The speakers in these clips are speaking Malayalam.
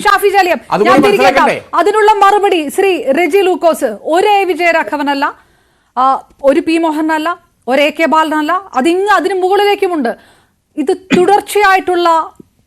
ഷാഫി ജാലിയം, ഞാൻ തിരികെത്താം. അതിനുള്ള മറുപടി ശ്രീ റെജി ലൂക്കോസ്. ഒരു എ വിജയരാഘവനല്ല, ഒരു പി മോഹനല്ല, ഒരു എ കെ ബാലനല്ല, അതിന് മുകളിലേക്കുമുണ്ട്. ഇത് തുടർച്ചയായിട്ടുള്ള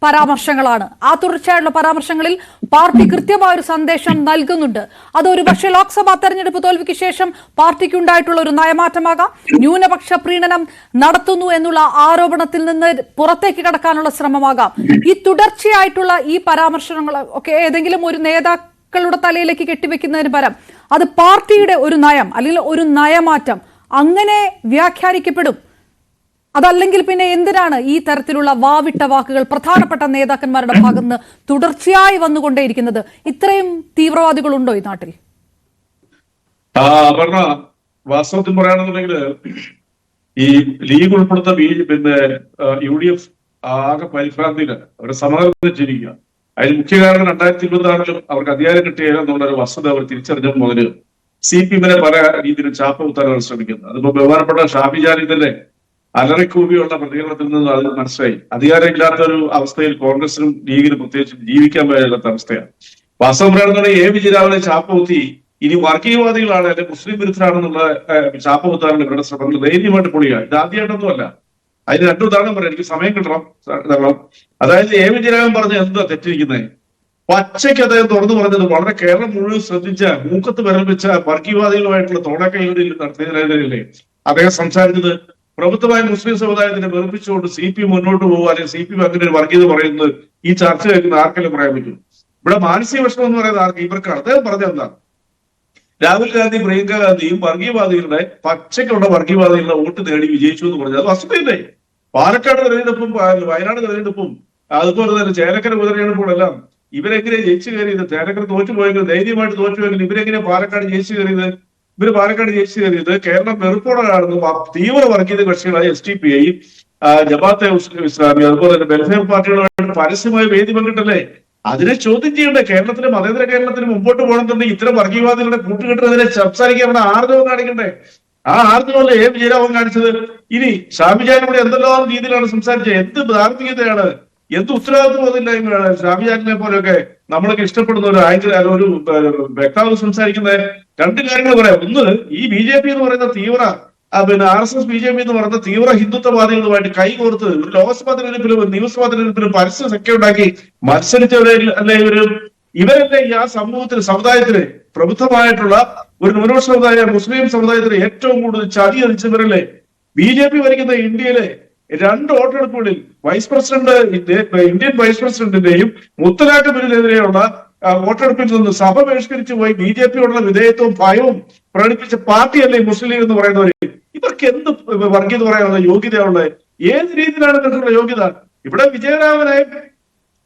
പരാമർശങ്ങളാണ്. ആ തുടർച്ചയായിട്ടുള്ള പരാമർശങ്ങളിൽ പാർട്ടി കൃത്യമായ ഒരു സന്ദേശം നൽകുന്നുണ്ട്. അതൊരു പക്ഷേ ലോക്സഭാ തെരഞ്ഞെടുപ്പ് തോൽവിക്ക് ശേഷം പാർട്ടിക്ക് ഉണ്ടായിട്ടുള്ള ഒരു നയമാറ്റമാകാം. ന്യൂനപക്ഷ പ്രീണനം നടത്തുന്നു എന്നുള്ള ആരോപണത്തിൽ നിന്ന് പുറത്തേക്ക് കടക്കാനുള്ള ശ്രമമാകാം. ഈ തുടർച്ചയായിട്ടുള്ള ഈ പരാമർശങ്ങൾ ഒക്കെ ഏതെങ്കിലും ഒരു നേതാക്കളുടെ തലയിലേക്ക് കെട്ടിവെക്കുന്നതിന് പകരം അത് പാർട്ടിയുടെ ഒരു നയം അല്ലെങ്കിൽ ഒരു നയമാറ്റം അങ്ങനെ വ്യാഖ്യാനിക്കപ്പെടും. അതല്ലെങ്കിൽ പിന്നെ എന്തിനാണ് ഈ തരത്തിലുള്ള വാവിട്ട വാക്കുകൾ പ്രധാനപ്പെട്ട നേതാക്കന്മാരുടെ ഭാഗത്ത് നിന്ന് തുടർച്ചയായി വന്നുകൊണ്ടേയിരിക്കുന്നത്? ഇത്രയും തീവ്രവാദികളുണ്ടോ ഈ നാട്ടിൽ? വാസ്തവത്തിൽ പറയുകയാണെന്നുണ്ടെങ്കിൽ ഈ ലീഗ് ഉൾപ്പെടുത്ത UDF ആകെ പരിഭ്രാന്തിയില്ല, അവരെ സമാധാനിച്ചിരിക്കുക. അതിന് മുഖ്യ കാരണം 2026 അവർക്ക് അധികാരം കിട്ടിയാൽ എന്നുള്ളൊരു വസ്തുത അവർ തിരിച്ചറിഞ്ഞ മുതല് CPM പല രീതിയിലും ചാപ്പ കുത്താനാണ് ശ്രമിക്കുന്നത്. അതിപ്പോ ബഹുമാനപ്പെട്ട ഷാഫി ജാലിദിന്റെ അലറിക്കൂവിയുള്ള പ്രതികരണത്തിൽ നിന്ന് അത് മനസ്സിലായി. അധികാരമില്ലാത്ത ഒരു അവസ്ഥയിൽ കോൺഗ്രസിനും ലീഗിനും പ്രത്യേകിച്ചും ജീവിക്കാൻ കഴിയാത്ത അവസ്ഥയാണ്. വാസ്തവം പറയുന്നത് എ വിജയരാഘവനെ ചാപ്പ കുത്തി ഇനി വർഗീയവാദികളാണ് അല്ലെങ്കിൽ മുസ്ലിം വിരുദ്ധരാണെന്നുള്ള ചാപ്പ കുത്താനുള്ള ഇവരുടെ ശ്രമങ്ങൾ ധൈര്യമായിട്ട് പൊളിയാണ്. ഇത് ആദ്യമായിട്ടൊന്നുമല്ല. അതിന് രണ്ടു ഉദാഹരണം പറയാം, എനിക്ക് സമയം കിട്ടണം. അതായത് എ വിജയരാഘവൻ പറഞ്ഞ എന്താ തെറ്റിരിക്കുന്നത്? പച്ചയ്ക്ക് അദ്ദേഹം തുറന്നു പറഞ്ഞത് വളരെ കേരളം മുഴുവൻ ശ്രദ്ധിച്ച മൂക്കത്ത് വിരൽ വെച്ച വർഗീയവാദികളുമായിട്ടുള്ള തോടക്കൈകളിൽ നടത്തിയതിനെതിരെ അദ്ദേഹം സംസാരിച്ചത് പ്രബുദ്ധമായ മുസ്ലിം സമുദായത്തിനെ വെറുപ്പിച്ചുകൊണ്ട് CPM മുന്നോട്ട് പോകുക, അല്ലെങ്കിൽ CPM അങ്ങനെ ഒരു വർഗീയത പറയുന്നത് ഈ ചർച്ച കേൾക്കുന്ന ആർക്കെങ്കിലും പറയാൻ പറ്റും? ഇവിടെ മാനസിക വിഷമം എന്ന് പറയുന്നത് ആർക്ക്? ഇവർക്കാണ്. അദ്ദേഹം പറഞ്ഞത് എന്താ? രാഹുൽ ഗാന്ധി, പ്രിയങ്ക ഗാന്ധിയും വർഗീയവാദികളുടെ പച്ചയ്ക്കുള്ള വർഗീയവാദികളുടെ വോട്ട് നേടി വിജയിച്ചു എന്ന് പറഞ്ഞത് അത് വസ്തുതയില്ലേ? പാലക്കാട് തെരഞ്ഞെടുപ്പും വയനാട് തെരഞ്ഞെടുപ്പും അതുപോലെ തന്നെ ചേലക്കര ഉപതെരഞ്ഞെടുപ്പുകളെല്ലാം ഇവരെങ്ങനെ ജയിച്ചു കയറിയത്? ചേലക്കര തോറ്റുപോയെങ്കിൽ ധൈര്യമായിട്ട് തോറ്റുപോയെങ്കിൽ ഇവരെങ്ങനെ പാലക്കാട് ജയിച്ചു കയറിയത്? പാലക്കാട് ജയിച്ചു കയറിയത് കേരളം വെറുപ്പോടെ കാണുന്നു തീവ്ര വർഗീയ കക്ഷികളായ SDPI, ജമാഅത്തെ ഇസ്ലാമി, അതുപോലെ തന്നെ വെൽഫെയർ പാർട്ടികളുമായിട്ട് പരസ്യമായി വേദി പങ്കിട്ടല്ലേ? അതിനെ ചോദ്യം ചെയ്യണ്ടേ? കേരളത്തിലെ മതേതര കേരളത്തിന് മുമ്പോട്ട് പോകണമെന്നുണ്ടെങ്കിൽ ഇത്തരം വർഗീയവാദികളുടെ കൂട്ടുകെട്ടിനെതിരെ സംസാരിക്കാൻ അവിടെ ആർജവം കാണിക്കണ്ടേ? ആ ആർജവമല്ല എ വിജയരാഘവൻ കാണിച്ചത്. ഇനി ഷാമിജാനോട് എന്തെല്ലാം രീതിയിലാണ് സംസാരിച്ചത്? എന്ത് ധാർമ്മികതയാണ്, എന്ത് ഉത്തരവാദിത്വമില്ലായ്മയാണ് ഷാമിജാനെ പോലെയൊക്കെ നമ്മളൊക്കെ ഇഷ്ടപ്പെടുന്ന ഒരു വ്യക്താവ് സംസാരിക്കുന്ന രണ്ട് കാര്യങ്ങൾ പറയാം. ഒന്ന്, ഈ BJP എന്ന് പറയുന്ന തീവ്ര RSS BJP എന്ന് പറയുന്ന തീവ്ര ഹിന്ദുത്വവാദികളുമായിട്ട് കൈകോർത്ത് ഒരു ലോക്സഭാ തെരഞ്ഞെടുപ്പിലും നിയമസഭാ തെരഞ്ഞെടുപ്പിലും പരസ്യ സഖ്യം ഉണ്ടാക്കി മത്സരിച്ചവരല്ലേ ഇവരല്ലേ ഈ ആ സമുദായത്തിന് പ്രബുദ്ധമായിട്ടുള്ള ഒരു ന്യൂനപക്ഷ സമുദായ മുസ്ലിം സമുദായത്തിന് ഏറ്റവും കൂടുതൽ ചതി അടിച്ചവരല്ലേ? BJP ഭരിക്കുന്ന ഇന്ത്യയിലെ 2 വോട്ടെടുപ്പുകളിൽ ഇന്ത്യൻ വൈസ് പ്രസിഡന്റിന്റെയും മുത്തലാഖ് ബില്ലിനെതിരെയുള്ള വോട്ടെടുപ്പിൽ നിന്ന് സഭ ബഹിഷ്കരിച്ചു പോയി BJPയോടുള്ള വിധേയത്വവും ഭയവും പ്രകടിപ്പിച്ച പാർട്ടിയല്ലേ മുസ്ലിം ലീഗ് എന്ന് പറയുന്നവര്? ഇവർക്ക് എന്ത് വർഗീയത പറയാനുള്ള യോഗ്യതയുള്ളത്? ഏത് രീതിയിലാണ് നിങ്ങൾക്കുള്ള യോഗ്യത? ഇവിടെ വിജയരാഘവനെ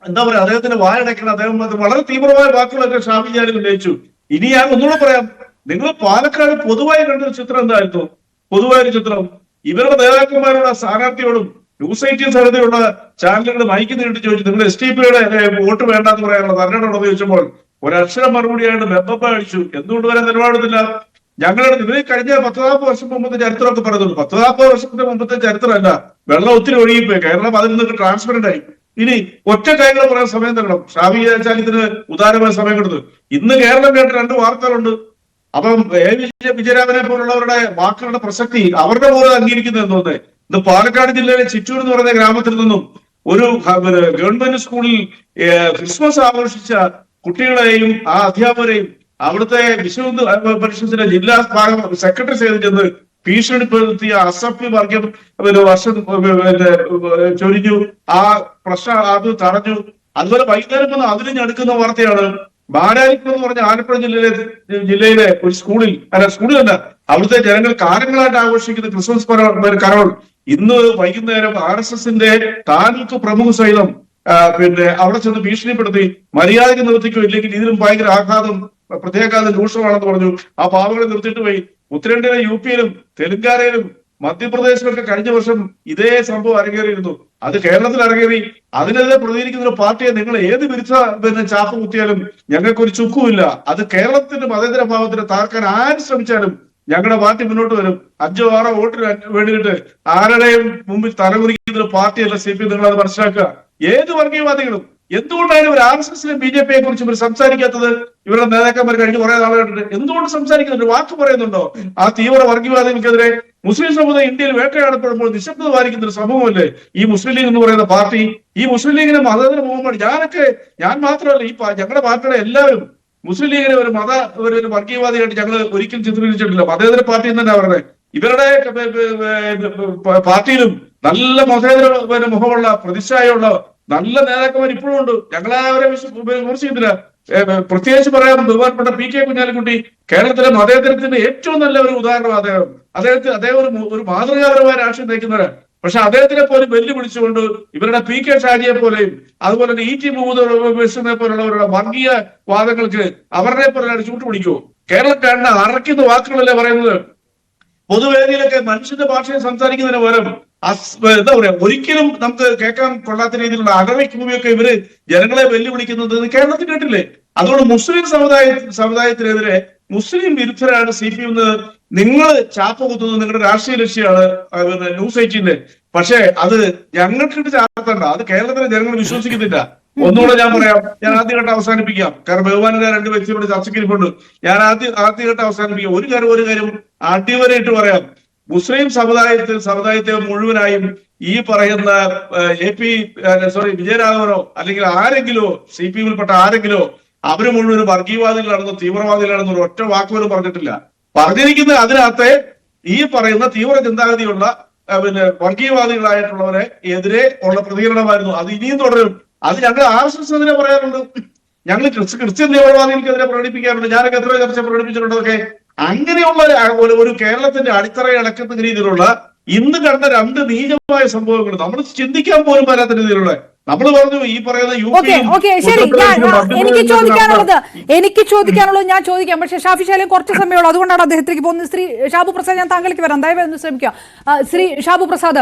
എന്താ പറയാ, അദ്ദേഹത്തിന് വായടക്കണം. അദ്ദേഹം വളരെ തീവ്രമായ വാക്കുകളൊക്കെ ഷാഫി ജാലിൽ ഉന്നയിച്ചു. ഇനി ഞാൻ ഒന്നുകൂടെ പറയാം, നിങ്ങൾ പാലക്കാട് പൊതുവായി കണ്ടൊരു ചിത്രം എന്തായിരുന്നു? പൊതുവായൊരു ചിത്രം ഇവരുടെ നേതാക്കന്മാരുടെ സ്ഥാനാർത്ഥിയോടും ന്യൂസ് 18 സാധ്യതയുള്ള ചാനലുകൾ മൈക്ക് നീട്ടി ചോദിച്ചു, നിങ്ങൾ SDPയുടെ വോട്ട് വേണ്ടെന്ന് പറയാനുള്ള തെരഞ്ഞെടുപ്പ് ചോദിച്ചപ്പോൾ ഒരക്ഷരം മറുപടിയായിട്ട് ബെമ്പ അടിച്ചു. എന്തുകൊണ്ട് വരാൻ നിലപാടുന്നില്ല? ഞങ്ങളുടെ ഇവർ കഴിഞ്ഞ 10-40 വർഷം മുമ്പത്തെ ചരിത്രമൊക്കെ പറയുന്നുള്ളൂ. 10-40 വർഷത്തിന്റെ മുമ്പത്തെ ചരിത്രമല്ല, വെള്ളം ഒത്തിരി ഒഴുകിപ്പോയി. കേരളം അതിൽ നിന്ന് ട്രാൻസ്പെറന്റ് ആയി. ഇനി ഒറ്റ കാര്യങ്ങൾ പറയാൻ സമയം തരണം. ഷാഫി ഇതിന് ഉദാരമായ സമയം കൊടുത്തു. ഇന്ന് കേരളം കേട്ട 2 വാർത്തകളുണ്ട്. അപ്പം വിജയരാഘവനെ പോലുള്ളവരുടെ വാക്കുകളുടെ പ്രസക്തി അവരുടെ പോലെ അംഗീകരിക്കുന്നത് എന്തോന്ന്? ഇന്ന് പാലക്കാട് ജില്ലയിലെ ചിറ്റൂർ എന്ന് പറയുന്ന ഗ്രാമത്തിൽ നിന്നും ഒരു ഗവൺമെന്റ് സ്കൂളിൽ ക്രിസ്മസ് ആഘോഷിച്ച കുട്ടികളെയും ആ അധ്യാപകരെയും അവിടുത്തെ വിശ്വ ഹിന്ദു പരിഷത്തിന്റെ ജില്ലാ സെക്രട്ടറി ചെന്ന് ഭീഷണിപ്പെടുത്തിയ അസഭ്യ വർഗം വർഷം ചൊരിഞ്ഞു. ആ പ്രശ്നം അത് തടഞ്ഞു. അതുപോലെ വൈകുന്നേരം വന്ന് അതിന് ഞെടുക്കുന്ന വാർത്തയാണ് ബാലാരിപ്പുറം എന്ന് പറഞ്ഞ ആലപ്പുഴ ജില്ലയിലെ ഒരു സ്കൂളിലല്ല അവിടുത്തെ ജനങ്ങൾ കാലങ്ങളായിട്ട് ആഘോഷിക്കുന്ന ക്രിസ്മസ് കരോൾ ഇന്ന് വൈകുന്നേരം RSSന്റെ താലൂക്ക് പ്രമുഖ സഹിതം അവിടെ ചെന്ന് ഭീഷണിപ്പെടുത്തി മര്യാദയ്ക്ക് നിർത്തിക്കോ, ഇല്ലെങ്കിൽ ഇതിലും ഭയങ്കര ആഘാതം പ്രത്യേകാതം രൂക്ഷമാണെന്ന് പറഞ്ഞു. ആ പാവങ്ങളെ നിർത്തിയിട്ട് പോയി. ഉത്തരേന്ത്യയിലെ UPയിലും തെലങ്കാനയിലും മധ്യപ്രദേശിലൊക്കെ കഴിഞ്ഞ വർഷം ഇതേ സംഭവം അരങ്ങേറിയിരുന്നു. അത് കേരളത്തിൽ അരങ്ങേറി. അതിനെതിരെ പ്രതികരിക്കുന്ന ഒരു പാർട്ടിയെ നിങ്ങൾ ഏത് വിരുദ്ധ ചാപ്പ് കുത്തിയാലും ഞങ്ങൾക്കൊരു ചുക്കുമില്ല. അത് കേരളത്തിന്റെ മതേതര ഭാവത്തിന് താർക്കാൻ ആര് ശ്രമിച്ചാലും ഞങ്ങളുടെ പാർട്ടി മുന്നോട്ട് വരും. 5-6 വോട്ടിന് വേണ്ടിയിട്ട് ആരുടെയും മുമ്പിൽ തലകുറിക്കുന്ന ഒരു പാർട്ടിയല്ല CPM. നിങ്ങൾ അത് മനസ്സിലാക്കുക. ഏത് വർഗീയവാദികളും എന്തുകൊണ്ടാണ് ഇവർ RSSനെ BJP കുറിച്ച് ഇവർ സംസാരിക്കാത്തത്? ഇവരുടെ നേതാക്കന്മാർ കഴിഞ്ഞ് കുറെ നാളുകളുണ്ട്. എന്തുകൊണ്ട് സംസാരിക്കുന്നുണ്ട്? വാക്ക് പറയുന്നുണ്ടോ? ആ തീവ്ര വർഗീയവാദികൾക്കെതിരെ മുസ്ലിം സമുദായം ഇന്ത്യയിൽ വേട്ടയാടപ്പെടുമ്പോൾ നിശബ്ദത പാലിക്കുന്ന ഒരു സമൂഹമല്ലേ ഈ മുസ്ലിം ലീഗ് എന്ന് പറയുന്ന പാർട്ടി? ഈ മുസ്ലിം ലീഗിനെ മതേതര മുഹമ്മദ് ഞാൻ മാത്രമല്ല, ഈ ഞങ്ങളുടെ പാർട്ടിയുടെ എല്ലാവരും മുസ്ലിം ലീഗിനെ ഒരു വർഗീയവാദിയായിട്ട് ഞങ്ങൾ ഒരിക്കലും ചിത്രീകരിച്ചിട്ടില്ല. മതേതര പാർട്ടി എന്ന് തന്നെ പറയുന്നത്. ഇവരുടെ പാർട്ടിയിലും നല്ല മതേതര മുഖമുള്ള പ്രതിച്ഛായുള്ള നല്ല നേതാക്കന്മാർ ഇപ്പോഴും ഉണ്ട്. ഞങ്ങളെ അവരെ വിമർശിക്കുന്നില്ല. പ്രത്യേകിച്ച് പറയാൻ ബഹുമാനപ്പെട്ട PK കുഞ്ഞാലിക്കുട്ടി കേരളത്തിലെ മതേതരത്തിന്റെ ഏറ്റവും നല്ല ഒരു ഉദാഹരണം. അദ്ദേഹം ഒരു മാതൃകാപരമായ രാഷ്ട്രീയം നയിക്കുന്നവരാണ്. പക്ഷെ അദ്ദേഹത്തിനെ പോലും വെല്ലുവിളിച്ചുകൊണ്ട് ഇവരുടെ PK ഷാജിയെ പോലെയും അതുപോലെ തന്നെ ET മുഹമ്മദ് ബഷീറിനെ പോലുള്ളവരുടെ വർഗീയ വാദങ്ങൾക്ക് അവരുടെ പോലെ ചൂട്ടുപിടിക്കുമോ? കേരളക്കാരനെ അറയ്ക്കുന്ന വാക്കുകളല്ലേ പറയുന്നത്? പൊതുവേദിയിലൊക്കെ മനുഷ്യന്റെ ഭാഷയിൽ സംസാരിക്കുന്നതിന് പകരം എന്താ പറയാ, ഒരിക്കലും നമുക്ക് കേൾക്കാൻ കൊള്ളാത്ത രീതിയിലുള്ള അടവയ്ക്കൂവിയൊക്കെ ഇവര് ജനങ്ങളെ വെല്ലുവിളിക്കുന്നത് കേരളത്തിൽ കേട്ടില്ലേ? അതുകൊണ്ട് മുസ്ലിം സമുദായത്തിനെതിരെ മുസ്ലിം വിരുദ്ധരാണ് CPM എന്ന് നിങ്ങൾ ചാപ്പ കുത്തുന്നത് നിങ്ങളുടെ രാഷ്ട്രീയ ലക്ഷ്യമാണ് ന്യൂസ് 18. പക്ഷെ അത് ഞങ്ങൾക്കിട്ട് ചാർത്തണ്ട. അത് കേരളത്തിലെ ജനങ്ങൾ വിശ്വസിക്കുന്നില്ല. ഒന്നുകൂടെ ഞാൻ പറയാം, ഞാൻ ആദ്യഘട്ടം അവസാനിപ്പിക്കാം. കാരണം ബഹുമാനരായ രണ്ട് വ്യക്തികളുടെ ചർച്ചയ്ക്ക് ഇരിപ്പുണ്ട്. ഞാൻ ആദ്യഘട്ടം അവസാനിപ്പിക്കാം. ഒരു കാര്യം അടിവരയിട്ട് പറയാം. മുസ്ലിം സമുദായത്തെ മുഴുവനായും ഈ പറയുന്ന വിജയരാഘവനോ അല്ലെങ്കിൽ ആരെങ്കിലോ CPMൽപ്പെട്ട ആരെങ്കിലോ അവര് മുഴുവൻ വർഗീയവാദികളാണെന്നോ തീവ്രവാദികളാണെന്നോ ഒറ്റ വാക്കുപോലും പറഞ്ഞിട്ടില്ല. പറഞ്ഞിരിക്കുന്നത് അതിനകത്തെ ഈ പറയുന്ന തീവ്ര ചിന്താഗതിയുള്ള വർഗീയവാദികളായിട്ടുള്ളവരെ എതിരെ ഉള്ള പ്രതികരണമായിരുന്നു. അത് ഇനിയും തുടരും. അത് ഞങ്ങൾ RSS എതിരെ പറയാറുണ്ട്. ഞങ്ങൾ ക്രിസ്ത്യൻ തീവ്രവാദികൾക്കെതിരെ പ്രകടിപ്പിക്കാറുണ്ട്. ഞാനൊക്കെ എത്ര ചർച്ച പ്രകടിപ്പിച്ചിട്ടുണ്ടതൊക്കെ. അങ്ങനെയുള്ള ഒരു കേരളത്തിന്റെ അടിത്തറ അടക്കുന്ന രീതിയിലുള്ള ഇന്ന് കണ്ട രണ്ട് നീചമായ സംഭവങ്ങൾ നമ്മൾ ചിന്തിക്കാൻ പോലും വരാത്ത രീതിയിലുള്ള നമ്മൾ പറഞ്ഞു ഈ പറയുന്ന ശരി. എനിക്ക് ചോദിക്കാനുള്ളത് ഞാൻ ചോദിക്കാം. പക്ഷെ ഷാഫി ശൈലം കുറച്ച് സമയമുള്ളൂ, അതുകൊണ്ടാണ് അദ്ദേഹത്തിലേക്ക് പോകുന്നത്. ശ്രീ ഷാബു പ്രസാദ്, ഞാൻ താങ്കളിലേക്ക് വരാം. ദയവായി ഒന്ന് ശ്രമിക്കുക. ശ്രീ ഷാബു പ്രസാദ്,